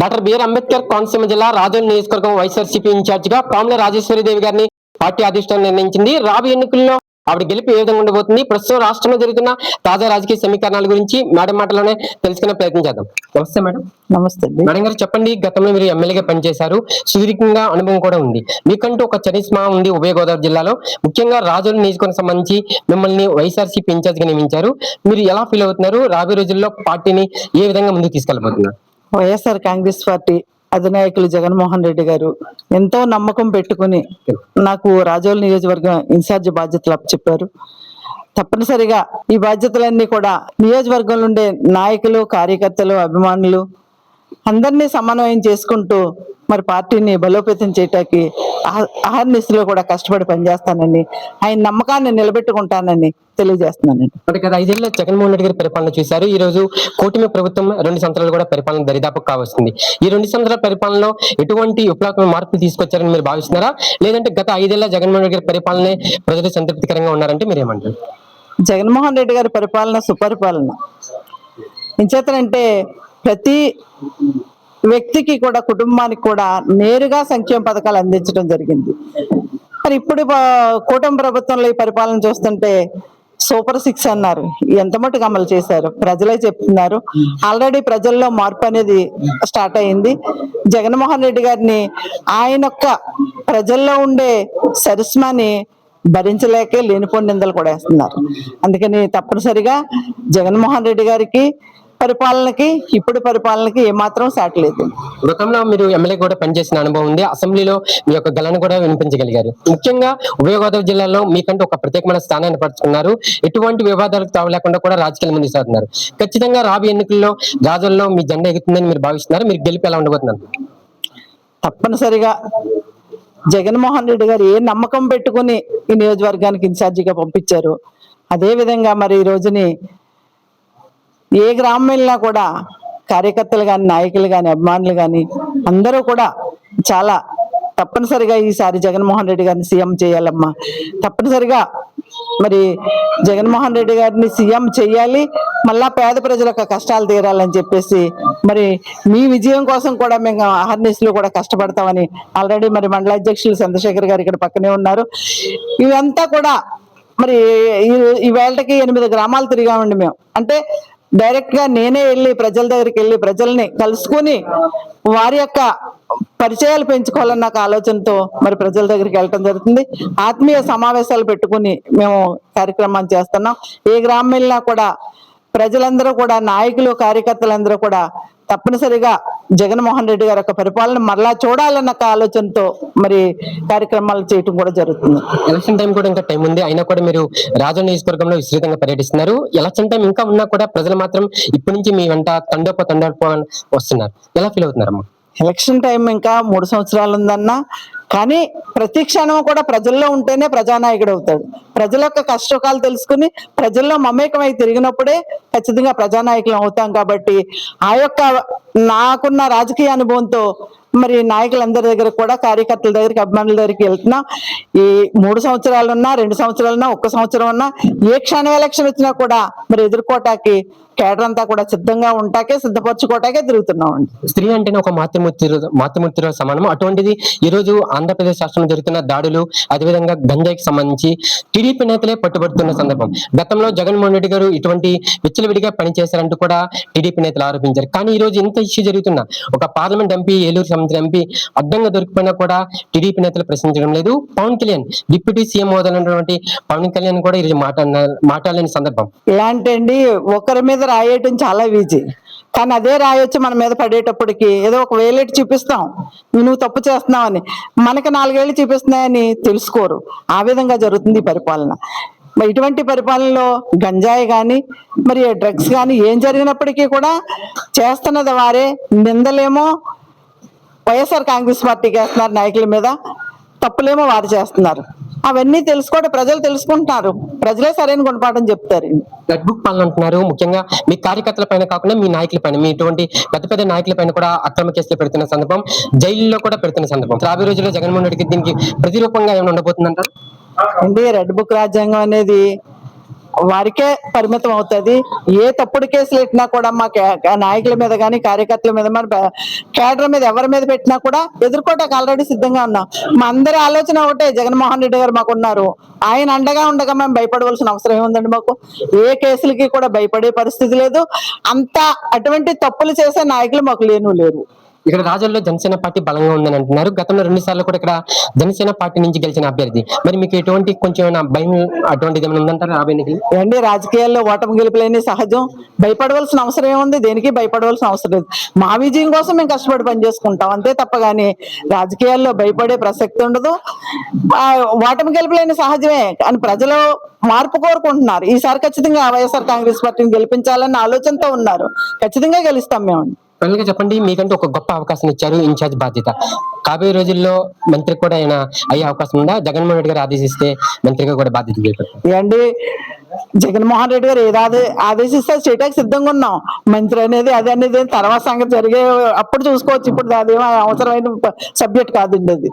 Doctor BR Ambedkar Konaseema జిల్లా రాజోల్ నియోజకవర్గం YSRCP incharge గా పాముల రాజేశ్వరిదేవి గారిని పార్టీ అధిష్టానం నిర్ణయించింది. రాబోయే ఎన్నికల్లో ఆవిడ గెలుపు ఏ విధంగా ఉండబోతుంది, ప్రస్తుతం రాష్ట్రంలో జరుగుతున్న తాజా రాజకీయ సమీకరణాల గురించి మేడం మాటలోనే తెలుసుకునే ప్రయత్నం చేద్దాం. నమస్తే మేడం. నమస్తే మేడం గారు చెప్పండి, గతంలో మీరు ఎమ్మెల్యేగా పనిచేశారు, సుదీర్ఘంగా అనుభవం కూడా ఉంది, మీకంటూ ఒక చరిస్మా ఉంది ఉభయ గోదావరి జిల్లాలో, ముఖ్యంగా రాజోలు నియోజకవర్గం సంబంధించి మిమ్మల్ని వైఎస్ఆర్సీపీ ఇన్ఛార్జ్ గా నియమించారు. మీరు ఎలా ఫీల్ అవుతున్నారు? రాబోయే రోజుల్లో పార్టీని ఏ విధంగా ముందుకు తీసుకెళ్లబోతున్నారు? వైఎస్ఆర్ కాంగ్రెస్ పార్టీ అధినాయకులు జగన్మోహన్ రెడ్డి గారు ఎంతో నమ్మకం పెట్టుకుని నాకు రాజోల్ నియోజకవర్గం ఇన్ఛార్జ్ బాధ్యతలు అప్పచెప్పారు. తప్పనిసరిగా ఈ బాధ్యతలన్నీ కూడా నియోజకవర్గంలో ఉండే నాయకులు, కార్యకర్తలు, అభిమానులు అందరినీ సమన్వయం చేసుకుంటూ మరి పార్టీని బలోపేతం చేయటానికి అహర్నిశలో కూడా కష్టపడి పనిచేస్తానని, ఆయన నమ్మకాన్ని నిలబెట్టుకుంటానని తెలియజేస్తున్నానండి. అంటే కదా 5 ఏళ్ళ జగన్మోహన్ రెడ్డి గారి పరిపాలన చూశారు. ఈ రోజు కూటమి ప్రభుత్వం 2 సంవత్సరాలు కూడా పరిపాలన దరిదాపు కావస్తుంది. ఈ 2 సంవత్సరాల పరిపాలనలో ఎటువంటి విప్లవాత్మక మార్పులు తీసుకొచ్చారని మీరు భావిస్తున్నారా, లేదంటే గత 5 ఏళ్ళ జగన్మోహన్ రెడ్డి గారి పరిపాలనే ప్రజలు సంతృప్తికరంగా ఉన్నారంటే మీరేమంటారు? జగన్మోహన్ రెడ్డి గారి పరిపాలన సుపరిపాలన. ఎంచేతనంటే ప్రతి వ్యక్తికి కూడా, కుటుంబానికి కూడా నేరుగా సంక్షేమ పథకాలు అందించడం జరిగింది. మరి ఇప్పుడు కూటమి ప్రభుత్వంలో ఈ పరిపాలన చూస్తుంటే సూపర్ 6 అన్నారు, ఎంత మటుకు అమలు చేశారు ప్రజలే చెప్తున్నారు. ఆల్రెడీ ప్రజల్లో మార్పు అనేది స్టార్ట్ అయింది. జగన్మోహన్ రెడ్డి గారిని ఆయన యొక్క ప్రజల్లో ఉండే సరిస్మాని భరించలేకే లేనిపోని నిందలు కూడా వేస్తున్నారు. అందుకని తప్పనిసరిగా జగన్మోహన్ రెడ్డి గారికి పరిపాలనకి ఇప్పుడు పరిపాలనకి ఏమాత్రం సాటి లేదు. గతంలో మీరు ఎమ్మెల్యే కూడా పనిచేసిన అనుభవం ఉంది, అసెంబ్లీలో మీ యొక్క గలను కూడా వినిపించగలిగారు. ముఖ్యంగా ఉభయ గోదావరి జిల్లాలో మీకంటూ ఒక ప్రత్యేకమైన స్థానాన్ని పరుచుకున్నారు. ఎటువంటి వివాదాలకు తావు లేకుండా కూడా రాజకీయాలు ముందుకు సాగుతున్నారు. ఖచ్చితంగా రాబోయే ఎన్నికల్లో రాజుల్లో మీ జెండా ఎగుతుందని మీరు భావిస్తున్నారు. మీరు గెలిపి ఎలా ఉండబోతున్నారు? తప్పనిసరిగా జగన్మోహన్ రెడ్డి గారు ఏ నమ్మకం పెట్టుకుని ఈ నియోజకవర్గానికి ఇన్ఛార్జిగా పంపించారు, అదే విధంగా మరి ఈ రోజుని ఏ గ్రామం వెళ్ళినా కూడా కార్యకర్తలు కానీ, నాయకులు కానీ, అభిమానులు కానీ అందరూ కూడా చాలా తప్పనిసరిగా ఈసారి జగన్మోహన్ రెడ్డి గారిని సీఎం చేయాలమ్మా, తప్పనిసరిగా మరి జగన్మోహన్ రెడ్డి గారిని సీఎం చేయాలి, మళ్ళా పేద ప్రజల యొక్క కష్టాలు తీరాలని చెప్పేసి మరి మీ విజయం కోసం కూడా మేము అహర్నిశలో కూడా కష్టపడతామని ఆల్రెడీ మరి మండల అధ్యక్షులు చంద్రశేఖర్ గారు ఇక్కడ పక్కనే ఉన్నారు. ఇవంతా కూడా మరి ఈ వేళకి 8 గ్రామాలు తిరిగామండి మేము. అంటే డైరెక్ట్ గా నేనే వెళ్ళి ప్రజల దగ్గరికి వెళ్ళి ప్రజల్ని కలుసుకుని వారి యొక్క పరిచయాలు పెంచుకోవాలన్న ఒక ఆలోచనతో మరి ప్రజల దగ్గరికి వెళ్ళటం జరుగుతుంది. ఆత్మీయ సమావేశాలు పెట్టుకుని మేము కార్యక్రమాలు చేస్తున్నాం. ఏ గ్రామం వెళ్ళినా కూడా ప్రజలందరూ కూడా, నాయకులు, కార్యకర్తలందరూ కూడా తప్పనిసరిగా జగన్మోహన్ రెడ్డి గారి యొక్క పరిపాలన మరలా చూడాలన్న ఆలోచనతో మరి కార్యక్రమాలు చేయటం కూడా జరుగుతుంది. ఎలక్షన్ టైం కూడా ఇంకా టైం ఉంది, అయినా కూడా మీరు రాజోల్ నియోజకవర్గంలో విస్తృతంగా పర్యటిస్తున్నారు. ఎలక్షన్ టైం ఇంకా ఉన్నా కూడా ప్రజలు మాత్రం ఇప్పటి నుంచి మీ వెంట తండోప వస్తున్నారు. ఎలా ఫీల్ అవుతున్నారమ్మా? ఎలక్షన్ టైం ఇంకా 3 సంవత్సరాలు ఉందన్నా కానీ ప్రతి క్షణం కూడా ప్రజల్లో ఉంటేనే ప్రజానాయకుడు అవుతాడు. ప్రజల యొక్క కష్టకాలు తెలుసుకుని ప్రజల్లో మమేకమై తిరిగినప్పుడే ఖచ్చితంగా ప్రజానాయకులు అవుతాం. కాబట్టి ఆ యొక్క నాకున్న రాజకీయ అనుభవంతో మరి నాయకులందరి దగ్గర కూడా, కార్యకర్తల దగ్గరికి, అభిమానుల దగ్గరికి వెళ్తున్నా. ఈ 3 సంవత్సరాలున్నా, 2 సంవత్సరాలున్నా, 1 సంవత్సరం ఉన్నా, ఏ క్షణం ఎలక్షన్ వచ్చినా కూడా మరి ఎదుర్కోటానికి కేడర్ అంతా కూడా సిద్ధంగా ఉంటాకే, సిద్ధపరచుకోవటాకే తిరుగుతున్నామండి. స్త్రీ అంటేనే ఒక మాతృమూర్తిలో సమానం. అటువంటిది ఈ రోజు ఆంధ్రప్రదేశ్ రాష్ట్రంలో జరుగుతున్న దాడులు, అదేవిధంగా గంజాయికి సంబంధించి టీడీపీ నేతలే పట్టుబడుతున్న సందర్భం. గతంలో జగన్మోహన్ రెడ్డి గారు ఇటువంటి విచ్చలవిడిగా పనిచేశారంటూ కూడా టీడీపీ నేతలు ఆరోపించారు. కానీ ఈ రోజు ఇంత ఇష్యూ జరుగుతున్నా ఒక పార్లమెంట్ ఎంపీ, ఏలూరు సంబంధించిన ఎంపీ అడ్డంగా దొరికిపోయినా కూడా టీడీపీ నేతలు ప్రశ్నించడం లేదు. పవన్ కళ్యాణ్ డిప్యూటీ సీఎం హోదాలైనటువంటి పవన్ కళ్యాణ్ కూడా ఈరోజు మాట్లాడలేని సందర్భం. ఇలాంటి అండి ఒకరి మీద రాయటం చాలా ఈజీ, కానీ అదే రాయొచ్చు మన మీద పడేటప్పటికి ఏదో ఒక వేలెట్టి చూపిస్తాం, నువ్వు తప్పు చేస్తున్నావని. మనకి 4 ఏళ్ళు చూపిస్తున్నాయని తెలుసుకోరు. ఆ విధంగా జరుగుతుంది పరిపాలన. ఇటువంటి పరిపాలనలో గంజాయి కానీ, మరి డ్రగ్స్ కానీ ఏం జరిగినప్పటికీ కూడా చేస్తున్నది వారే. నిందలేమో వైఎస్ఆర్ కాంగ్రెస్ పార్టీకి వేస్తున్నారు, నాయకుల మీద తప్పులేమో వారు చేస్తున్నారు. అవన్నీ తెలుసుకోవడం ప్రజలు తెలుసుకుంటున్నారు, ప్రజలే సరైన గుణపాఠం చెప్తారు. రెడ్ బుక్ పాలన అంటున్నారు. ముఖ్యంగా మీ కార్యకర్తల పైన కాకుండా మీ నాయకుల పైన, మీ ఇటువంటి పెద్ద నాయకుల పైన కూడా అక్రమ కేసులు పెడుతున్న సందర్భం, జైల్లో కూడా పెడుతున్న సందర్భం. రాబోయే రోజుల్లో జగన్మోహన్ రెడ్డికి దీనికి ప్రతిరూపంగా ఏమైనా ఉండబోతుందంటారు? అంటే రెడ్ బుక్ రాజ్యాంగం అనేది వారికే పరిమితం అవుతుంది. ఏ తప్పుడు కేసులు పెట్టినా కూడా మా నాయకుల మీద కానీ కార్యకర్తల మీద మన కేడర్ మీద ఎవరి మీద పెట్టినా కూడా ఎదుర్కోవటానికి ఆల్రెడీ సిద్ధంగా ఉన్నాం. మా అందరి ఆలోచన ఒకటే, జగన్మోహన్ రెడ్డి గారు మాకు ఉన్నారు, ఆయన అండగా ఉండగా మేము భయపడవలసిన అవసరం ఏముందండి? మాకు ఏ కేసులకి కూడా భయపడే పరిస్థితి లేదు. అంత అటువంటి తప్పులు చేసే నాయకులు మాకు లేరు. ఇక్కడ రాజుల్లో జనసేన పార్టీ బలంగా ఉందని అంటున్నారు. గతంలో 2 సార్లు కూడా ఇక్కడ జనసేన పార్టీ నుంచి గెలిచిన అభ్యర్థి. మరి మీకు ఎటువంటి కొంచెం ఏమైనా భయం అటువంటిది ఏమైనా ఉందంటారా రాబోయే ఎన్నికలు? ఏమండి, రాజకీయాల్లో ఓటమి గెలుపులేని సహజం. భయపడవలసిన అవసరం ఏముంది? దేనికి భయపడవలసిన అవసరం లేదు. మా విజయం కోసం మేము కష్టపడి పనిచేసుకుంటాం అంతే తప్ప కానీ రాజకీయాల్లో భయపడే ప్రసక్తి ఉండదు. ఓటమి గెలుపులేని సహజమే, కానీ ప్రజలు మార్పు కోరుకుంటున్నారు. ఈసారి ఖచ్చితంగా వైఎస్ఆర్ కాంగ్రెస్ పార్టీని గెలిపించాలన్న ఆలోచనతో ఉన్నారు. ఖచ్చితంగా గెలుస్తాం మేము. ఫైనల్ గా చెప్పండి, మీకంటే ఒక గొప్ప అవకాశం ఇచ్చారు, ఇన్ఛార్జ్ బాధ్యత. కాబోయే రోజుల్లో మంత్రి కూడా అయినా అయ్యే అవకాశం ఉందా? జగన్మోహన్ రెడ్డి గారు ఆదేశిస్తే మంత్రిగా కూడా బాధ్యత చేపట్టారు. ఏంటి, జగన్మోహన్ రెడ్డి గారు ఏది ఆదేశిస్తే చేయడానికి సిద్ధంగా ఉన్నాం. మంత్రి అనేది అది అనేది తర్వాత సంగతి జరిగే అప్పుడు చూసుకోవచ్చు. ఇప్పుడు అది అవసరమైన సబ్జెక్ట్ కాదండి అది.